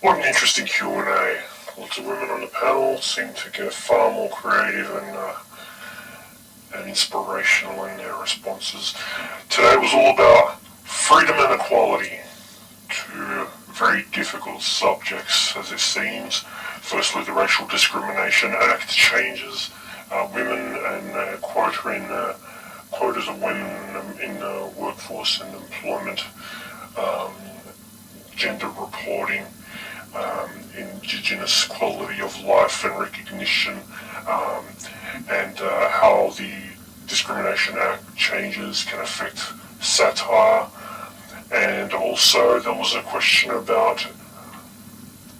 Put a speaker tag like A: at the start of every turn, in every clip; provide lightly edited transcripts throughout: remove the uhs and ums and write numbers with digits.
A: What an interesting Q&A. Lots of women on the panel seem to get far more creative and inspirational in their responses. Today was all about freedom and equality, two very difficult subjects as it seems. Firstly, the Racial Discrimination Act changes women and quotas of women in the workforce and employment, gender reporting, Indigenous quality of life and recognition, and how the Discrimination Act changes can affect satire. And also there was a question about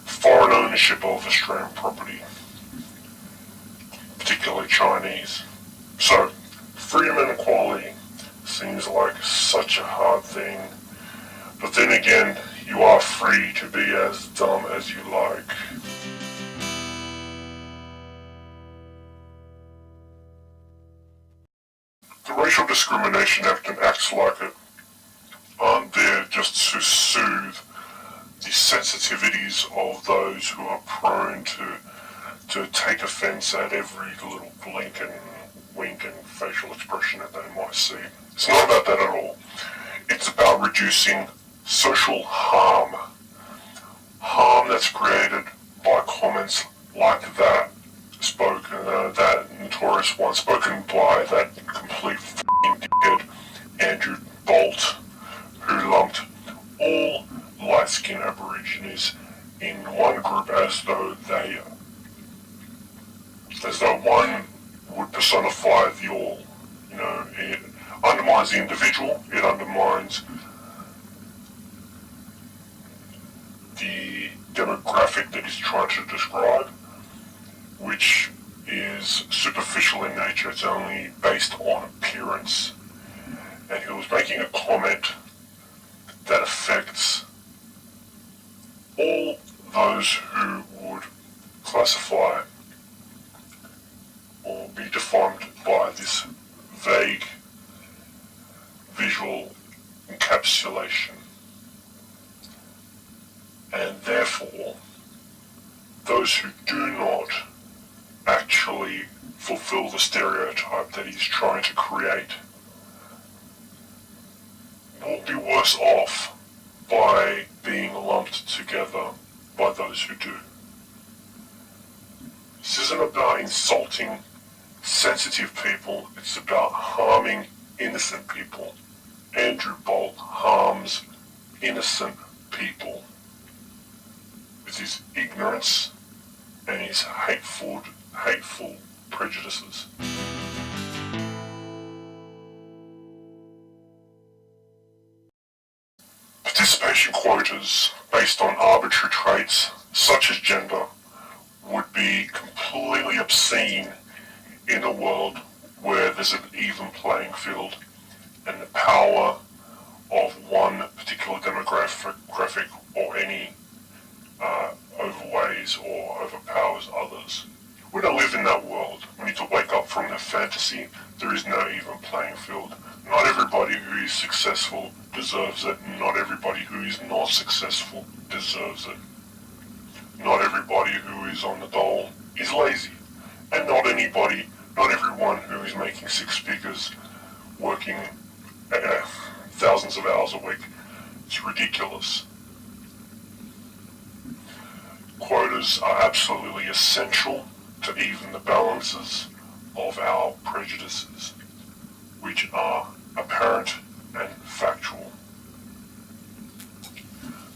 A: foreign ownership of Australian property, particularly Chinese. So, freedom and equality seems like such a hard thing, but then again, you are free to be as dumb as you like. The Racial Discrimination Act and acts like it aren't there just to soothe the sensitivities of those who are prone to take offence at every little blink and wink and facial expression that they might see. It's not about that at all. It's about reducing social harm that's created by comments like that that notorious one spoken by that complete f***ing dickhead Andrew Bolt, who lumped all light-skinned Aborigines in one group as though one would personify the all. You know, it undermines the individual, it undermines the demographic that he's trying to describe, which is superficial in nature. It's only based on appearance. And he was making a comment that affects all those who would classify or be defined by this vague visual encapsulation. And therefore, those who do not actually fulfill the stereotype that he's trying to create will be worse off by being lumped together by those who do. This isn't about insulting sensitive people, it's about harming innocent people. Andrew Bolt harms innocent people with his ignorance and his hateful prejudices. Participation quotas based on arbitrary traits such as gender would be completely obscene in a world where there's an even playing field and the power of one particular demographic or any overweighs or overpowers others. We don't live in that world. We need to wake up from that fantasy. There is no even playing field. Not everybody who is successful deserves it. Not everybody who is not successful deserves it. Not everybody who is on the dole is lazy. And not everyone who is making six figures working thousands of hours a week. It's ridiculous. Quotas are absolutely essential to even the balances of our prejudices, which are apparent and factual.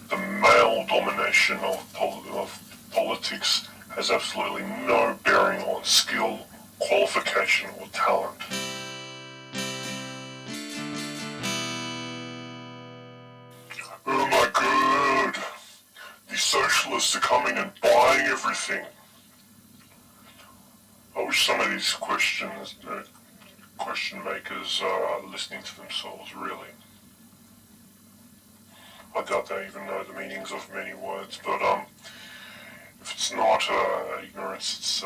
A: The male domination of politics has absolutely no bearing on skill, qualification, or talent. Oh my god! These socialists are coming and buying everything. I wish some of these question makers are listening to themselves, really. I doubt they even know the meanings of many words, but if it's not ignorance, it's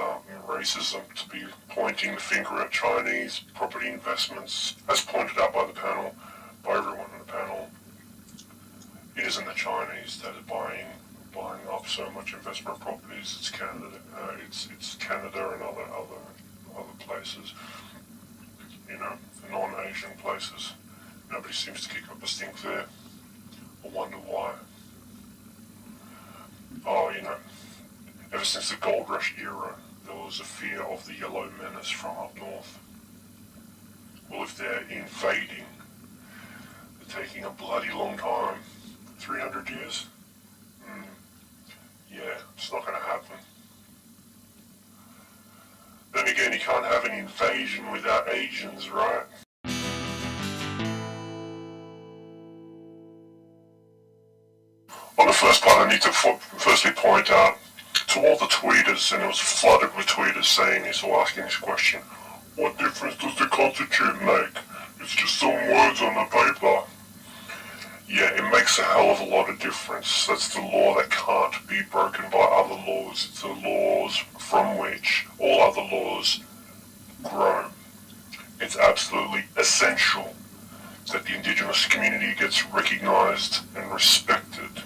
A: racism to be pointing the finger at Chinese property investments, as pointed out by the panel, by everyone in the panel. It isn't the Chinese that are buying up up so much investment properties. It's Canada. It's Canada and other places. You know, non-Asian places. Nobody seems to kick up a stink there. I wonder why. Oh, you know, ever since the gold rush era, there was a fear of the yellow menace from up north. Well, if they're invading, they're taking a bloody long time. 300 years? Yeah, it's not going to happen. Then again, you can't have an invasion without Asians, right? On the first part, I need to firstly point out to all the tweeters, and it was flooded with tweeters saying this or asking this question, what difference does the Constitution make? It's just some words on the paper. Yeah, it makes a hell of a lot of difference. That's the law that can't be broken by other laws. It's the laws from which all other laws grow. It's absolutely essential that the Indigenous community gets recognised and respected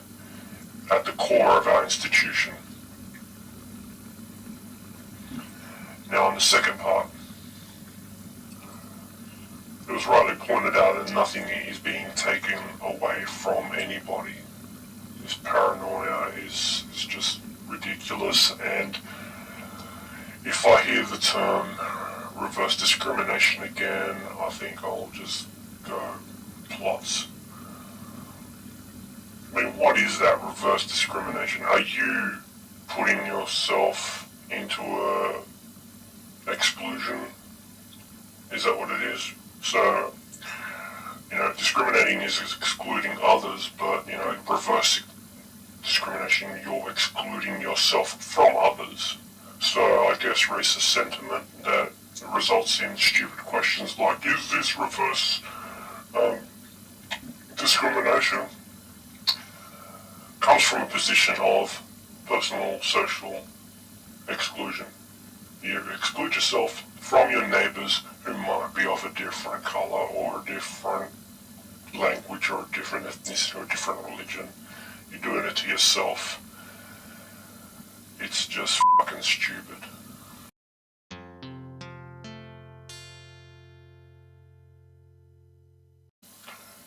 A: at the core of our institution. Now on the second part, it was rightly pointed out that nothing is being taken away from anybody. This paranoia is just ridiculous, and if I hear the term reverse discrimination again, I think I'll just go plots. I mean, what is that reverse discrimination? Are you putting yourself into a exclusion? Is that what it is? So, you know, discriminating is excluding others, but, you know, reverse discrimination, you're excluding yourself from others. So I guess racist sentiment that results in stupid questions like, is this reverse discrimination? Comes from a position of personal, social exclusion. You exclude yourself from your neighbours who might be of a different colour or a different language or a different ethnicity or a different religion. You're doing it to yourself. It's just fucking stupid.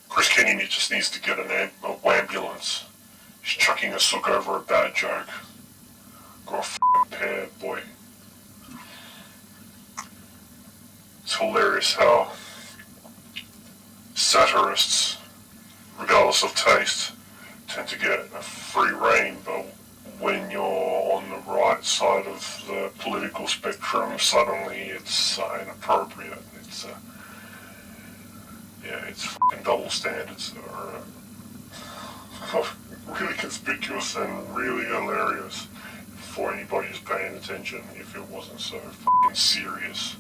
A: Chris Kenny just needs to get an ambulance. He's chucking a sook over a bad joke. Got a fucking pair, boy. It's hilarious how satirists, regardless of taste, tend to get a free rein, but when you're on the right side of the political spectrum, suddenly it's inappropriate. It's fucking double standards that are really conspicuous and really hilarious for anybody who's paying attention if it wasn't so fucking serious.